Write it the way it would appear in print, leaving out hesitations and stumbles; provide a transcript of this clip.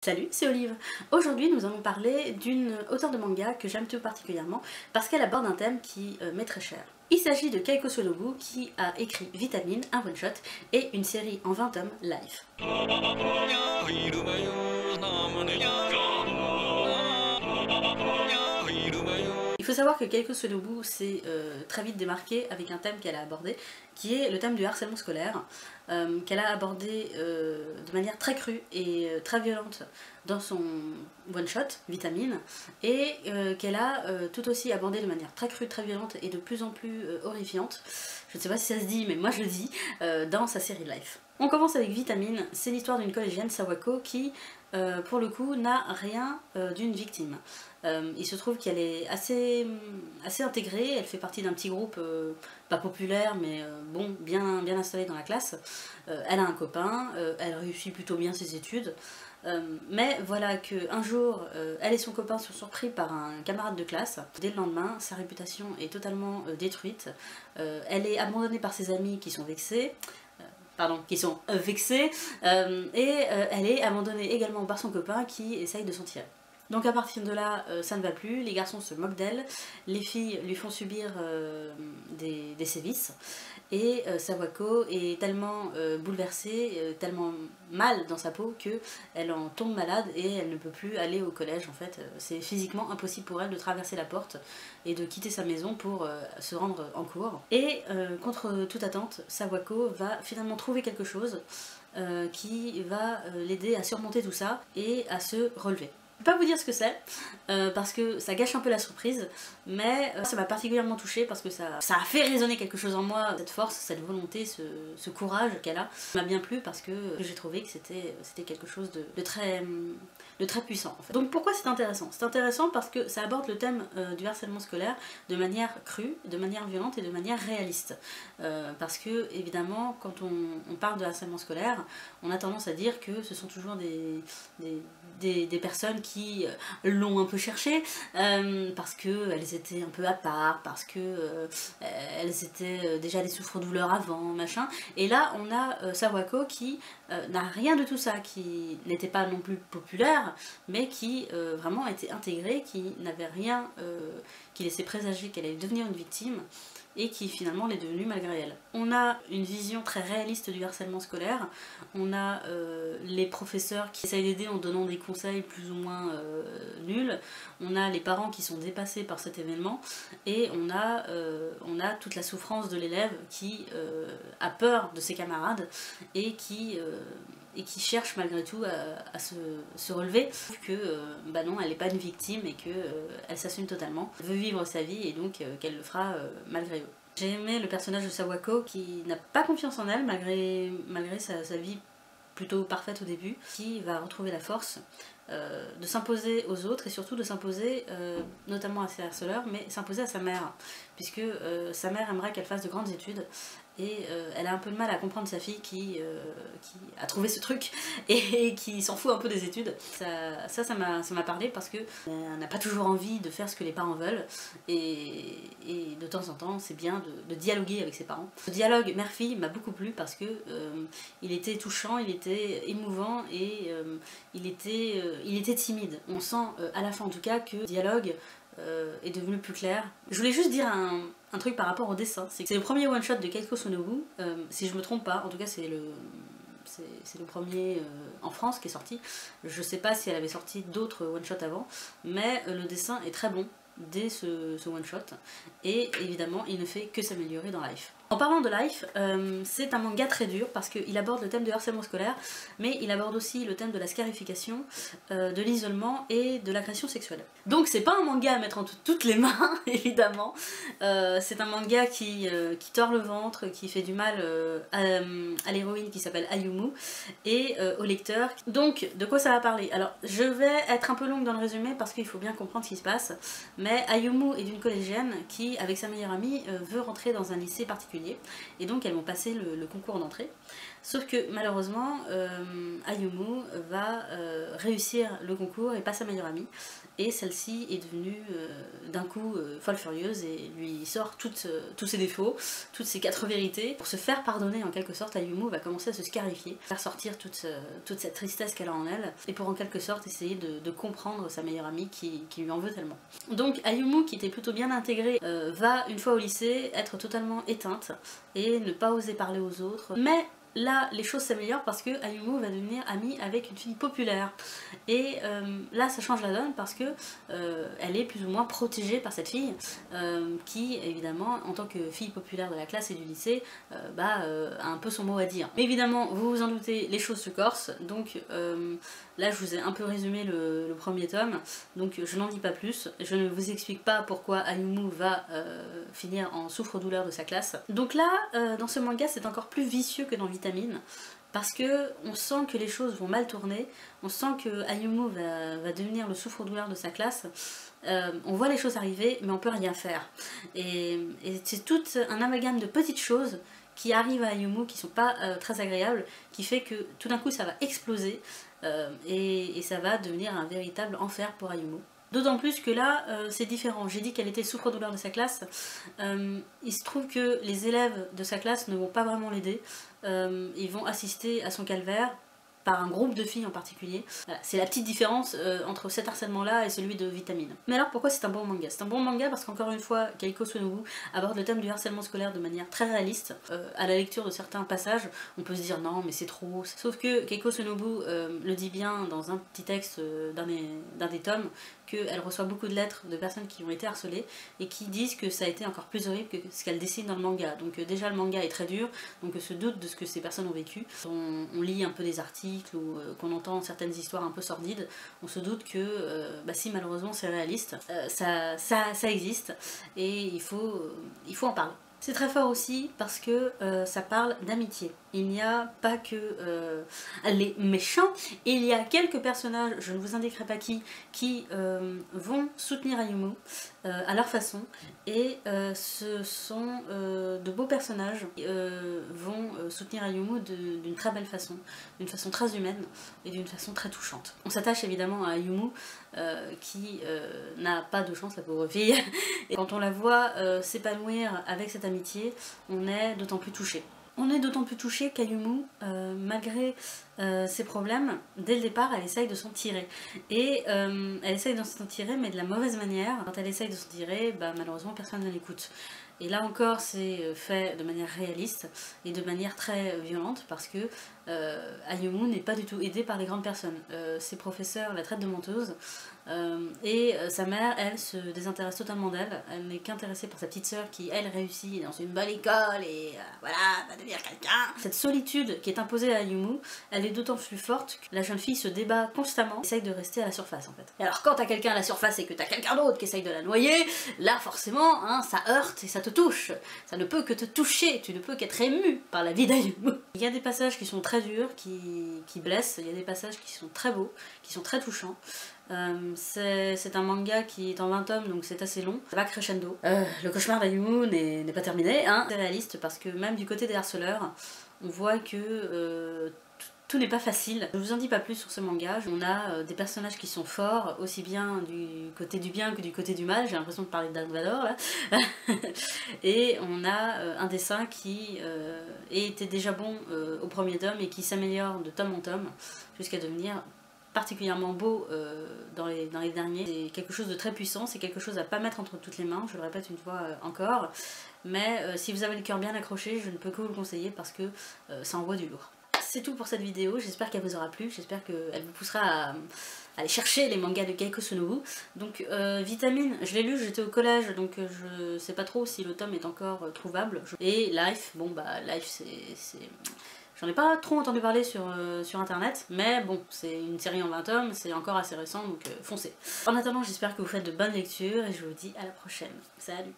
Salut, c'est Olive. Aujourd'hui, nous allons parler d'une auteure de manga que j'aime tout particulièrement parce qu'elle aborde un thème qui m'est très cher. Il s'agit de Keiko Sonobu qui a écrit Vitamine, un one-shot, et une série en 20 tomes, Life. Il faut savoir que Keiko Sonobu s'est très vite démarquée avec un thème qu'elle a abordé, qui est le thème du harcèlement scolaire, qu'elle a abordé de manière très crue et très violente dans son one-shot, Vitamine, et qu'elle a tout aussi abordé de manière très crue, très violente et de plus en plus horrifiante, je ne sais pas si ça se dit, mais moi je le dis, dans sa série Life. On commence avec Vitamine, c'est l'histoire d'une collégienne, Sawako, qui pour le coup n'a rien d'une victime. Il se trouve qu'elle est assez intégrée, elle fait partie d'un petit groupe pas populaire mais bon, bien installé dans la classe. Elle a un copain, elle réussit plutôt bien ses études. Mais voilà qu'un jour, elle et son copain sont surpris par un camarade de classe. Dès le lendemain, sa réputation est totalement détruite. Elle est abandonnée par ses amis qui sont vexés. Et elle est abandonnée également par son copain qui essaye de s'en tirer. Donc à partir de là, ça ne va plus, les garçons se moquent d'elle, les filles lui font subir des sévices, et Sawako est tellement bouleversée, tellement mal dans sa peau qu'elle en tombe malade et elle ne peut plus aller au collège en fait. C'est physiquement impossible pour elle de traverser la porte et de quitter sa maison pour se rendre en cours. Et contre toute attente, Sawako va finalement trouver quelque chose qui va l'aider à surmonter tout ça et à se relever. Je ne vais pas vous dire ce que c'est, parce que ça gâche un peu la surprise, mais ça m'a particulièrement touchée parce que ça a fait résonner quelque chose en moi, cette force, cette volonté, ce courage qu'elle a. Ça m'a bien plu parce que j'ai trouvé que c'était quelque chose de très puissant en fait. Donc pourquoi c'est intéressant? C'est intéressant parce que ça aborde le thème du harcèlement scolaire de manière crue, de manière violente et de manière réaliste. Parce que évidemment quand on parle de harcèlement scolaire, on a tendance à dire que ce sont toujours des personnes qui l'ont un peu cherché parce qu'elles étaient un peu à part, parce que elles étaient déjà des souffres-douleurs avant, machin. Et là on a Sawako qui n'a rien de tout ça, qui n'était pas non plus populaire, mais qui vraiment était intégrée, qui n'avait rien qui laissait présager qu'elle allait devenir une victime, et qui finalement l'est devenue malgré elle. On a une vision très réaliste du harcèlement scolaire, on a les professeurs qui essayent d'aider en donnant des conseils plus ou moins nuls, on a les parents qui sont dépassés par cet événement, et on a toute la souffrance de l'élève qui a peur de ses camarades et qui cherche malgré tout à se relever, que bah non, elle n'est pas une victime et qu'elle s'assume totalement, veut vivre sa vie et donc qu'elle le fera malgré eux. J'ai aimé le personnage de Sawako qui n'a pas confiance en elle malgré sa vie plutôt parfaite au début, qui va retrouver la force de s'imposer aux autres et surtout de s'imposer notamment à ses harceleurs, mais s'imposer à sa mère, puisque sa mère aimerait qu'elle fasse de grandes études et elle a un peu de mal à comprendre sa fille qui a trouvé ce truc et qui s'en fout un peu des études. Ça m'a parlé parce que on n'a pas toujours envie de faire ce que les parents veulent et de temps en temps c'est bien de dialoguer avec ses parents. Le dialogue mère-fille m'a beaucoup plu parce que il était touchant, il était émouvant et il était timide. On sent à la fin en tout cas que le dialogue est devenu plus clair. Je voulais juste dire un truc par rapport au dessin. C'est le premier one-shot de Keiko Sonobu, si je me trompe pas, en tout cas c'est le premier en France qui est sorti. Je sais pas si elle avait sorti d'autres one-shots avant, mais le dessin est très bon dès ce one-shot, et évidemment il ne fait que s'améliorer dans Life. En parlant de Life, c'est un manga très dur parce qu'il aborde le thème du harcèlement scolaire, mais il aborde aussi le thème de la scarification, de l'isolement et de l'agression sexuelle. Donc c'est pas un manga à mettre entre toutes les mains, évidemment. C'est un manga qui tord le ventre, qui fait du mal à l'héroïne qui s'appelle Ayumu, et au lecteur. Donc de quoi ça va parler? Alors je vais être un peu longue dans le résumé parce qu'il faut bien comprendre ce qui se passe, mais Ayumu est une collégienne qui, avec sa meilleure amie, veut rentrer dans un lycée particulier. Et donc elles vont passer le concours d'entrée. Sauf que malheureusement, Ayumu va réussir le concours et pas sa meilleure amie. Et celle-ci est devenue d'un coup folle furieuse et lui sort tous ses défauts, toutes ses 4 vérités. Pour se faire pardonner en quelque sorte, Ayumu va commencer à se scarifier, faire sortir toute cette tristesse qu'elle a en elle, et pour en quelque sorte essayer de comprendre sa meilleure amie qui lui en veut tellement. Donc Ayumu, qui était plutôt bien intégrée, va une fois au lycée être totalement éteinte et ne pas oser parler aux autres. Mais là, les choses s'améliorent parce que Ayumu va devenir amie avec une fille populaire. Et là, ça change la donne parce que elle est plus ou moins protégée par cette fille qui, évidemment, en tant que fille populaire de la classe et du lycée, a un peu son mot à dire. Mais évidemment, vous vous en doutez, les choses se corsent. Donc là, je vous ai un peu résumé le premier tome. Donc je n'en dis pas plus. Je ne vous explique pas pourquoi Ayumu va finir en souffre-douleur de sa classe. Donc là, dans ce manga, c'est encore plus vicieux que dans Vitamine, parce que on sent que les choses vont mal tourner, on sent que Ayumu va devenir le souffre-douleur de sa classe. On voit les choses arriver, mais on peut rien faire. Et c'est tout un amalgame de petites choses qui arrivent à Ayumu qui sont pas très agréables, qui fait que tout d'un coup ça va exploser et ça va devenir un véritable enfer pour Ayumu. D'autant plus que là, c'est différent. J'ai dit qu'elle était souffre-douleur de sa classe. Il se trouve que les élèves de sa classe ne vont pas vraiment l'aider. Ils vont assister à son calvaire par un groupe de filles en particulier. Voilà, c'est la petite différence entre cet harcèlement-là et celui de Vitamine. Mais alors pourquoi c'est un bon manga? C'est un bon manga parce qu'encore une fois, Keiko Sonobu aborde le thème du harcèlement scolaire de manière très réaliste. À la lecture de certains passages, on peut se dire non mais c'est trop. Sauf que Keiko Sonobu le dit bien dans un petit texte d'un des tomes, qu'elle reçoit beaucoup de lettres de personnes qui ont été harcelées et qui disent que ça a été encore plus horrible que ce qu'elle dessine dans le manga. Donc déjà le manga est très dur, donc se doute de ce que ces personnes ont vécu. On lit un peu des articles ou qu'on entend certaines histoires un peu sordides, on se doute que si malheureusement c'est réaliste, ça existe et il faut en parler. C'est très fort aussi parce que ça parle d'amitié. Il n'y a pas que les méchants, il y a quelques personnages, je ne vous indiquerai pas qui vont soutenir Ayumu à leur façon, et ce sont de beaux personnages qui vont soutenir Ayumu d'une très belle façon, d'une façon très humaine et d'une façon très touchante. On s'attache évidemment à Ayumu qui n'a pas de chance, la pauvre fille, et quand on la voit s'épanouir avec cette amitié, on est d'autant plus touché. On est d'autant plus touché qu'Ayumu, malgré ses problèmes, dès le départ, elle essaye de s'en tirer. Et elle essaye de s'en tirer, mais de la mauvaise manière. Quand elle essaye de s'en tirer, malheureusement, personne ne l'écoute. Et là encore, c'est fait de manière réaliste et de manière très violente parce que Ayumu n'est pas du tout aidée par les grandes personnes. Ses professeurs la traitent de menteuse et sa mère, elle, se désintéresse totalement d'elle. Elle n'est qu'intéressée par sa petite sœur qui, elle, réussit dans une bonne école et voilà, va devenir quelqu'un. Cette solitude qui est imposée à Ayumu, elle est d'autant plus forte que la jeune fille se débat constamment, essaye de rester à la surface en fait. Et alors quand t'as quelqu'un à la surface et que t'as quelqu'un d'autre qui essaye de la noyer, là forcément, hein, ça heurte et ça te touche. Ça ne peut que te toucher, tu ne peux qu'être ému par la vie d'Ayumu. Il y a des passages qui sont très durs, qui blessent, il y a des passages qui sont très beaux, qui sont très touchants. C'est un manga qui est en 20 tomes, donc c'est assez long. Ça va crescendo. Le cauchemar d'Ayumu n'est pas terminé, hein. C'est réaliste parce que même du côté des harceleurs, on voit que tout n'est pas facile. Je vous en dis pas plus sur ce manga. On a des personnages qui sont forts, aussi bien du côté du bien que du côté du mal. J'ai l'impression de parler de Dark Vador là. Et on a un dessin qui était déjà bon au premier tome et qui s'améliore de tome en tome jusqu'à devenir particulièrement beau dans les derniers. C'est quelque chose de très puissant, c'est quelque chose à pas mettre entre toutes les mains, je le répète une fois encore. Mais si vous avez le cœur bien accroché, je ne peux que vous le conseiller parce que ça envoie du lourd. C'est tout pour cette vidéo, j'espère qu'elle vous aura plu, j'espère qu'elle vous poussera à aller chercher les mangas de Keiko Sonobu. Donc Vitamine, je l'ai lu, j'étais au collège, donc je sais pas trop si le tome est encore trouvable. Et Life, bon bah Life c'est... J'en ai pas trop entendu parler sur internet, mais bon, c'est une série en 20 tomes, c'est encore assez récent, donc foncez. En attendant, j'espère que vous faites de bonnes lectures et je vous dis à la prochaine. Salut!